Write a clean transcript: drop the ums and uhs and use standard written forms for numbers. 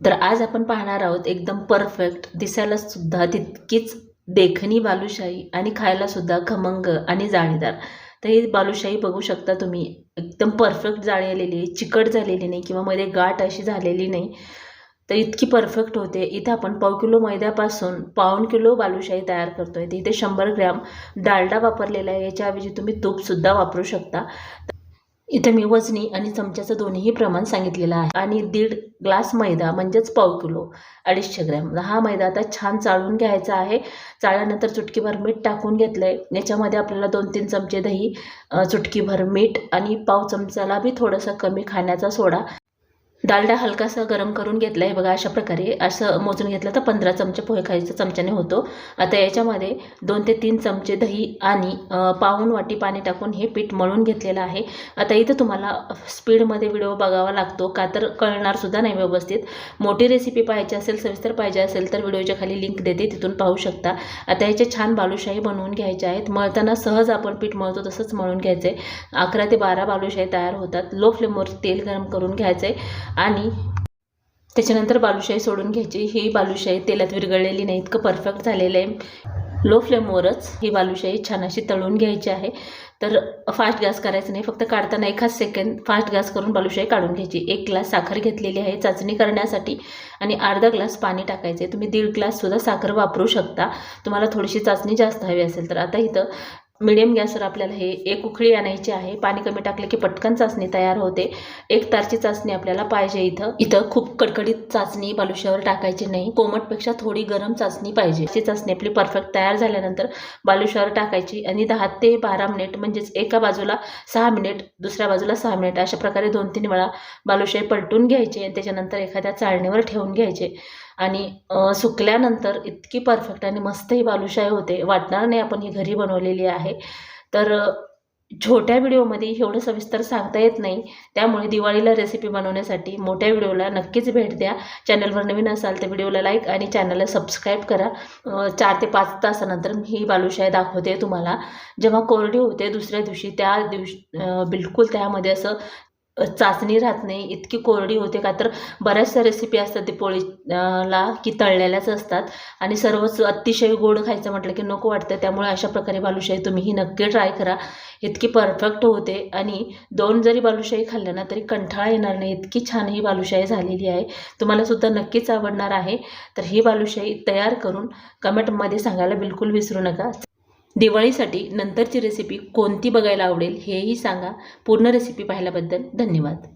तर आज आपण पाहणार आहोत एकदम परफेक्ट, दिसायला सुद्धा तितकीच देखणी बालुशाही आणि खायला सुद्धा खमंग आणि जाळीदार. तर ही बालुशाही बघू शकता तुम्ही, एकदम परफेक्ट जाळी आलेली आहे, चिकट झालेली नाही किंवा मध्ये गाठ अशी झालेली नाही. तर इतकी परफेक्ट होते. इथं आपण पाव किलो मैद्यापासून पाऊण किलो बालुशाही तयार करतोय. तर इथे 100 ग्रॅम डालडा वापरलेला आहे. याच्याऐवजी तुम्ही तूपसुद्धा वापरू शकता. इथे मी वजनी आणि चमच्याचं दोन्हीही प्रमाण सांगितलेलं आहे. आणि 1.5 ग्लास मैदा म्हणजेच पाव किलो 250 ग्रॅम हा मैदा आता छान चाळून घ्यायचा आहे. चाळल्यानंतर चुटकीभर मीठ टाकून घेतलं आहे. याच्यामध्ये आपल्याला 2-3 चमचे दही, चुटकीभर मीठ आणि पाव चमचाला बी थोडंसं कमी खाण्याचा सोडा. डालडा हलकासा गरम करून घेतला आहे बघा. अशा प्रकारे असं मोजून घेतलं तर 15 चमचे पोहे खायच्या चमच्याने होतो. आता याच्यामध्ये 2 ते 3 चमचे दही आणि पाऊण वाटी पाणी टाकून हे पीठ मळून घेतलेलं आहे. आता इथं तुम्हाला स्पीडमध्ये व्हिडिओ बघावा लागतो का तर कळणारसुद्धा नाही व्यवस्थित. मोठी रेसिपी पाहायची असेल, सविस्तर पाहिजे असेल तर व्हिडिओच्या खाली लिंक देते, तिथून पाहू शकता. आता याचे छान बालुशाही बनवून घ्यायच्या आहेत. मळताना सहज आपण पीठ मळतो तसंच मळून घ्यायचं आहे. 11 ते 12 बालुशाही तयार होतात. लो फ्लेमवर तेल गरम करून घ्यायचं आहे आणि त्याच्यानंतर बालुशाही सोडून घ्यायची. ही बालुशाही तेलात विरघळलेली नाही, इतकं परफेक्ट झालेलं आहे. लो फ्लेमवरच ही बालुशाही छान अशी तळून घ्यायची आहे. तर फास्ट गॅस करायचं नाही, फक्त काढताना 1 सेकंद फास्ट गॅस करून बालुशाही काढून घ्यायची. 1 ग्लास साखर घेतलेली आहे चाचणी करण्यासाठी आणि अर्धा ग्लास पाणी टाकायचे. तुम्ही 1.5 ग्लाससुद्धा साखर वापरू शकता, तुम्हाला थोडीशी चाचणी जास्त हवी असेल तर. आता इथं मीडियम गॅसवर आपल्याला हे 1 उकळी आणायची आहे. पाणी कमी टाकले की पटकन चाचणी तयार होते. 1 तारची चाचणी आपल्याला पाहिजे. इथं खूप कडकडीत चाचणी बालुशावर टाकायची नाही, कोमटपेक्षा थोडी गरम चाचणी पाहिजे. ही चाचणी आपली परफेक्ट तयार झाल्यानंतर बालुशावर टाकायची आणि 10 ते 12 मिनिट म्हणजेच एका बाजूला 6 मिनिट, दुसऱ्या बाजूला 6 मिनिट अशा प्रकारे 2-3 वेळा बालुशाही पलटून घ्यायची आणि त्याच्यानंतर एखाद्या चाळणीवर ठेवून घ्यायचे. आणि सुकल्यानंतर इतकी परफेक्ट आणि मस्त ही बालुशाही होते, वाटणार नाही आपण ही घरी बनवलेली आहे. तर छोट्या व्हिडिओमध्ये एवढं सविस्तर सांगता येत नाही, त्यामुळे दिवाळीला रेसिपी बनवण्यासाठी मोठ्या व्हिडिओला नक्कीच भेट द्या. चॅनलवर नवीन असाल तर व्हिडिओला लाईक आणि चॅनलला सबस्क्राईब करा. 4 ते 5 तासानंतर ही बालुशाही दाखवते तुम्हाला. जेव्हा कोरडी होते दुसऱ्या दिवशी, त्या दिवशी बिलकुल त्यामध्ये असं चाचणी राहत नाही, इतकी कोरडी होते. का तर बऱ्याचशा रेसिपी असतात ते पोळीला की तळलेल्याच असतात आणि सर्वच अतिशय गोड खायचं म्हटलं की नको वाटतं. त्यामुळे अशा प्रकारे बालुशाही तुम्ही ही नक्की ट्राय करा, इतकी परफेक्ट होते. आणि 2 जरी बालुशाही खाल्ल्या ना तरी कंटाळा येणार नाही, इतकी छान ही बालुशाही झालेली आहे. तुम्हाला सुद्धा नक्कीच आवडणार आहे. तर ही बालुशाही तयार करून कमेंटमध्ये सांगायला बिलकुल विसरू नका. दिवाळीसाठी नंतरची रेसिपी कोणती बघायला आवडेल हेही सांगा. पूर्ण रेसिपी पाहिल्याबद्दल धन्यवाद.